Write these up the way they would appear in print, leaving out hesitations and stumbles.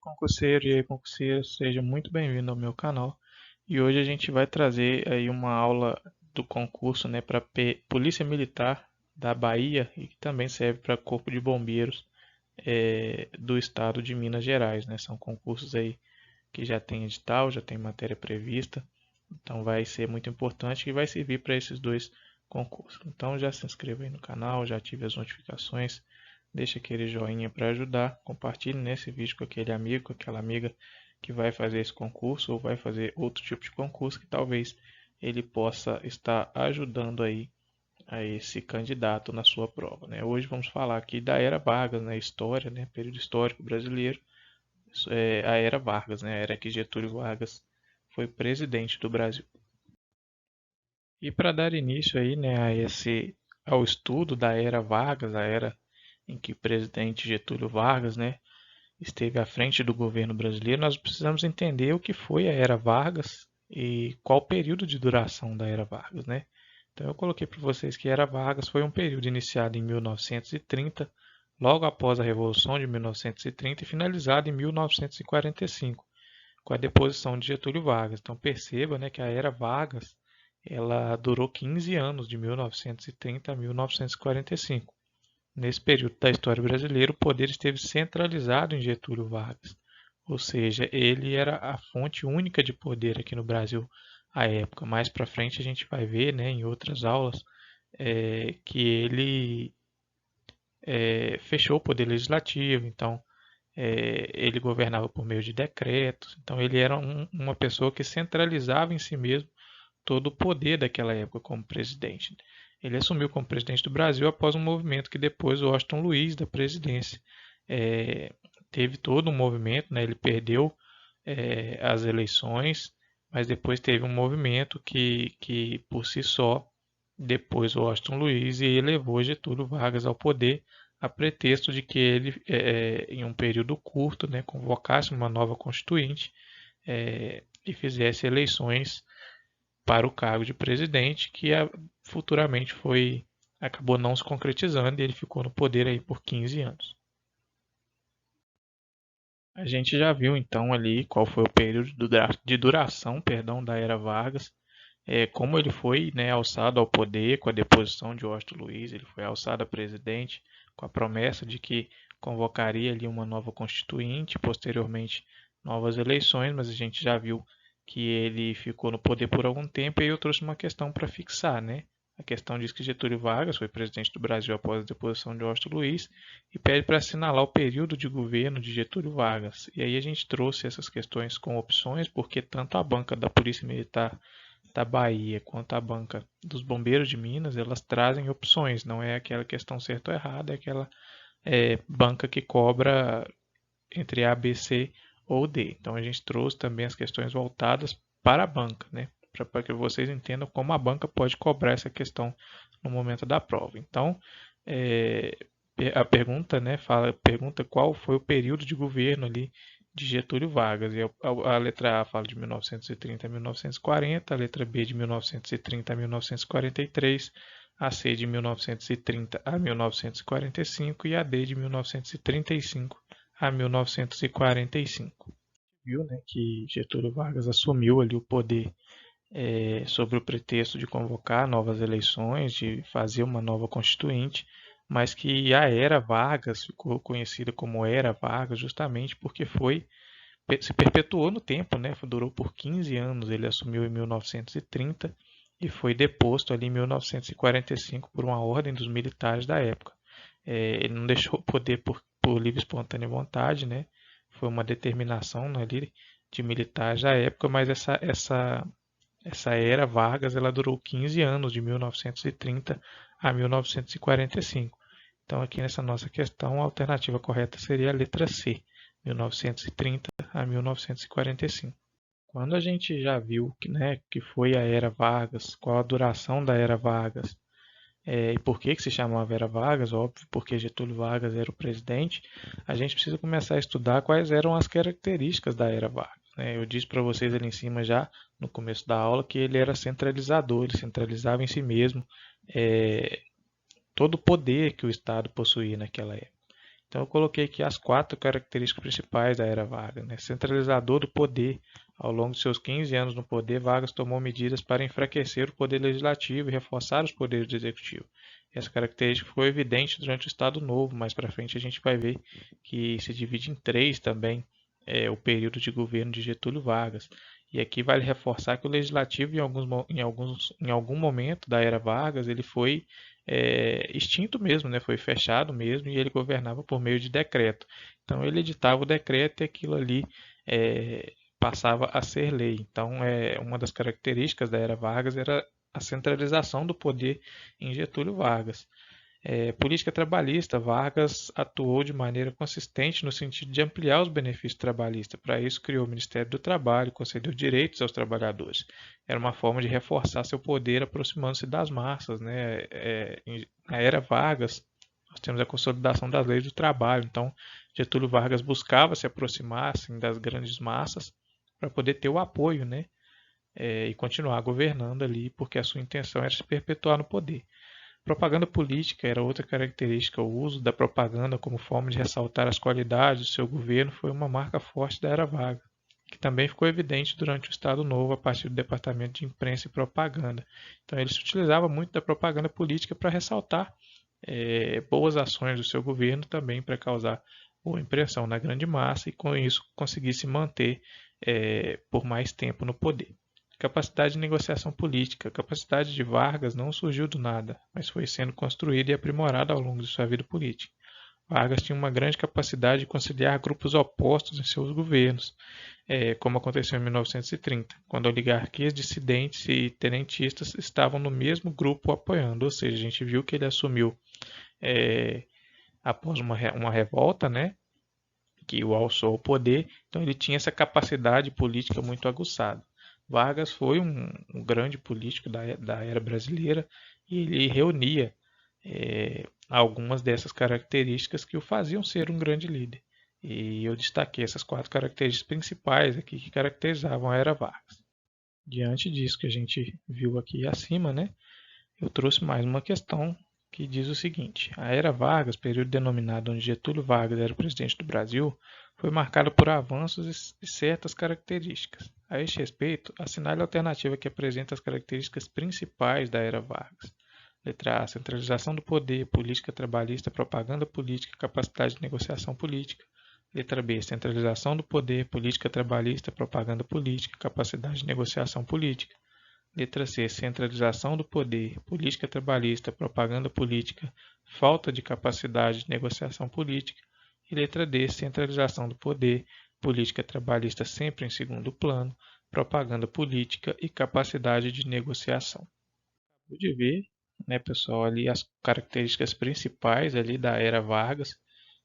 Concurseiro e aí, concurseiro, seja muito bem-vindo ao meu canal. E hoje a gente vai trazer aí uma aula do concurso, né, para Polícia Militar da Bahia e que também serve para Corpo de Bombeiros do Estado de Minas Gerais, né? São concursos aí que já tem edital, já tem matéria prevista, então vai ser muito importante e vai servir para esses dois concursos. Então já se inscreva aí no canal, já ative as notificações, deixa aquele joinha para ajudar, compartilhe nesse vídeo com aquele amigo, com aquela amiga que vai fazer esse concurso ou vai fazer outro tipo de concurso que talvez ele possa estar ajudando aí a esse candidato na sua prova, né? Hoje vamos falar aqui da Era Vargas, né? História, né? Período histórico brasileiro, a Era Vargas, né? A era que Getúlio Vargas foi presidente do Brasil. E para dar início aí, né, ao estudo da Era Vargas, a era em que o presidente Getúlio Vargas, né, esteve à frente do governo brasileiro, nós precisamos entender o que foi a Era Vargas e qual o período de duração da Era Vargas, né? Então eu coloquei para vocês que a Era Vargas foi um período iniciado em 1930, logo após a Revolução de 1930 e finalizado em 1945, com a deposição de Getúlio Vargas. Então perceba, né, que a Era Vargas ela durou 15 anos, de 1930 a 1945. Nesse período da história brasileira, o poder esteve centralizado em Getúlio Vargas, ou seja, ele era a fonte única de poder aqui no Brasil à época. Mais para frente a gente vai ver, né, em outras aulas, que ele fechou o poder legislativo, então ele governava por meio de decretos, então ele era uma pessoa que centralizava em si mesmo todo o poder daquela época como presidente. Ele assumiu como presidente do Brasil após um movimento que depois o Washington Luiz, da presidência, é, teve todo um movimento, né? Ele perdeu as eleições, mas depois teve um movimento que por si só, depois o Washington Luiz e elevou Getúlio Vargas ao poder a pretexto de que ele, em um período curto, né, convocasse uma nova constituinte e fizesse eleições para o cargo de presidente, que futuramente acabou não se concretizando e ele ficou no poder aí por 15 anos. A gente já viu então ali qual foi o período de duração, perdão, da era Vargas, como ele foi, né, alçado ao poder com a deposição de Washington Luiz, ele foi alçado a presidente com a promessa de que convocaria ali uma nova constituinte, posteriormente novas eleições, mas a gente já viu que ele ficou no poder por algum tempo e aí eu trouxe uma questão para fixar, né? A questão diz que Getúlio Vargas foi presidente do Brasil após a deposição de Washington Luiz e pede para assinalar o período de governo de Getúlio Vargas. E aí a gente trouxe essas questões com opções, porque tanto a banca da Polícia Militar da Bahia quanto a banca dos Bombeiros de Minas, elas trazem opções, não é aquela questão certa ou errada, é aquela banca que cobra entre A, B, C ou D. Então a gente trouxe também as questões voltadas para a banca, né? Para que vocês entendam como a banca pode cobrar essa questão no momento da prova. Então, é, a pergunta, né, pergunta qual foi o período de governo ali de Getúlio Vargas. E a letra A fala de 1930 a 1940, a letra B de 1930 a 1943, a C de 1930 a 1945 e a D de 1935 a 1945. Viu, né, que Getúlio Vargas assumiu ali o poder sobre o pretexto de convocar novas eleições, de fazer uma nova constituinte, mas que a Era Vargas ficou conhecida como Era Vargas justamente porque se perpetuou no tempo, né? Durou por 15 anos, ele assumiu em 1930 e foi deposto ali em 1945 por uma ordem dos militares da época. Ele não deixou o poder por livre e espontânea vontade, né? Foi uma determinação ali de militares da época, mas essa era Vargas ela durou 15 anos, de 1930 a 1945. Então, aqui nessa nossa questão, a alternativa correta seria a letra C, 1930 a 1945. Quando a gente já viu que foi a Era Vargas, qual a duração da Era Vargas, e por que se chamava Era Vargas, óbvio, porque Getúlio Vargas era o presidente, a gente precisa começar a estudar quais eram as características da Era Vargas. Né? Eu disse para vocês ali em cima já, no começo da aula, que ele era centralizador, ele centralizava em si mesmo todo o poder que o Estado possuía naquela época. Então eu coloquei aqui as 4 características principais da era Vargas, né? Centralizador do poder. Ao longo de seus 15 anos no poder, Vargas tomou medidas para enfraquecer o poder legislativo e reforçar os poderes do executivo. Essa característica ficou evidente durante o Estado Novo. Mais para frente a gente vai ver que se divide em 3 também o período de governo de Getúlio Vargas. E aqui vale reforçar que o legislativo, em algum momento da era Vargas, ele foi extinto mesmo, né? Foi fechado mesmo e ele governava por meio de decreto. Então ele editava o decreto e aquilo ali passava a ser lei. Então uma das características da era Vargas era a centralização do poder em Getúlio Vargas. Política trabalhista, Vargas atuou de maneira consistente no sentido de ampliar os benefícios trabalhistas. Para isso, criou o Ministério do Trabalho, concedeu direitos aos trabalhadores. Era uma forma de reforçar seu poder, aproximando-se das massas, né? Na era Vargas, nós temos a consolidação das leis do trabalho. Então, Getúlio Vargas buscava se aproximar assim, das grandes massas para poder ter o apoio, né? E continuar governando ali, porque a sua intenção era se perpetuar no poder. Propaganda política era outra característica. O uso da propaganda como forma de ressaltar as qualidades do seu governo foi uma marca forte da era Vargas, que também ficou evidente durante o Estado Novo a partir do Departamento de Imprensa e Propaganda. Então ele se utilizava muito da propaganda política para ressaltar boas ações do seu governo, também para causar boa impressão na grande massa e com isso conseguir se manter por mais tempo no poder. Capacidade de negociação política. A capacidade de Vargas não surgiu do nada, mas foi sendo construída e aprimorada ao longo de sua vida política. Vargas tinha uma grande capacidade de conciliar grupos opostos em seus governos, como aconteceu em 1930, quando oligarquias dissidentes e tenentistas estavam no mesmo grupo apoiando, ou seja, a gente viu que ele assumiu após uma revolta, né, que o alçou ao poder, então ele tinha essa capacidade política muito aguçada. Vargas foi um grande político da era brasileira e ele reunia algumas dessas características que o faziam ser um grande líder. E eu destaquei essas 4 características principais aqui que caracterizavam a era Vargas. Diante disso que a gente viu aqui acima, né, eu trouxe mais uma questão que diz o seguinte: a era Vargas, período denominado onde Getúlio Vargas era o presidente do Brasil, foi marcada por avanços e certas características. A este respeito, assinale a alternativa que apresenta as características principais da era Vargas. Letra A. Centralização do poder, política trabalhista, propaganda política, capacidade de negociação política. Letra B. Centralização do poder, política trabalhista, propaganda política, capacidade de negociação política. Letra C. Centralização do poder, política trabalhista, propaganda política, falta de capacidade de negociação política. E letra D. Centralização do poder, política trabalhista sempre em segundo plano, propaganda política e capacidade de negociação. Acabou de ver, né, pessoal, ali as características principais ali da era Vargas.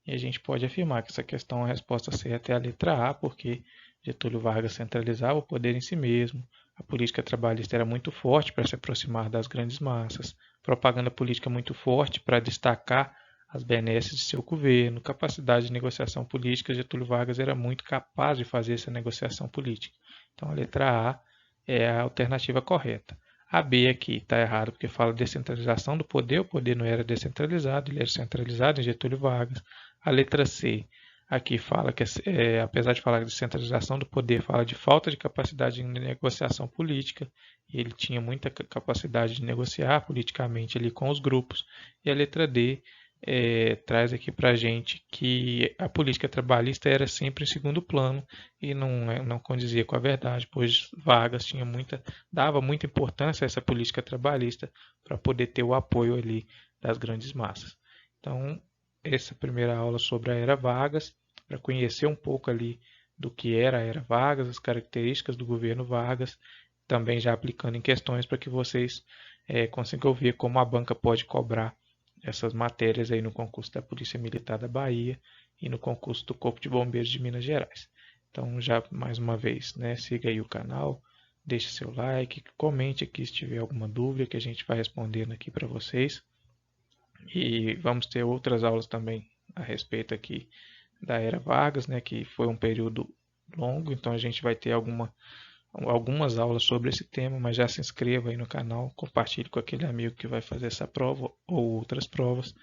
E a gente pode afirmar que essa questão, a resposta certa é a letra A, porque Getúlio Vargas centralizava o poder em si mesmo, a política trabalhista era muito forte para se aproximar das grandes massas, propaganda política muito forte para destacar as benesses de seu governo, capacidade de negociação política, Getúlio Vargas era muito capaz de fazer essa negociação política. Então a letra A é a alternativa correta. A B aqui está errado porque fala descentralização do poder, o poder não era descentralizado, ele era centralizado em Getúlio Vargas. A letra C aqui fala que, apesar de falar de centralização do poder, fala de falta de capacidade de negociação política, e ele tinha muita capacidade de negociar politicamente ali com os grupos. E a letra D traz aqui para a gente que a política trabalhista era sempre em segundo plano e não condizia com a verdade, pois Vargas dava muita importância a essa política trabalhista para poder ter o apoio ali das grandes massas. Então, essa primeira aula sobre a Era Vargas, para conhecer um pouco ali do que era a Era Vargas, as características do governo Vargas, também já aplicando em questões para que vocês consigam ver como a banca pode cobrar essas matérias aí no concurso da Polícia Militar da Bahia e no concurso do Corpo de Bombeiros de Minas Gerais. Então, já mais uma vez, né, siga aí o canal, deixe seu like, comente aqui se tiver alguma dúvida que a gente vai respondendo aqui para vocês. E vamos ter outras aulas também a respeito aqui da Era Vargas, né, que foi um período longo, então a gente vai ter algumas aulas sobre esse tema, mas já se inscreva aí no canal, compartilhe com aquele amigo que vai fazer essa prova ou outras provas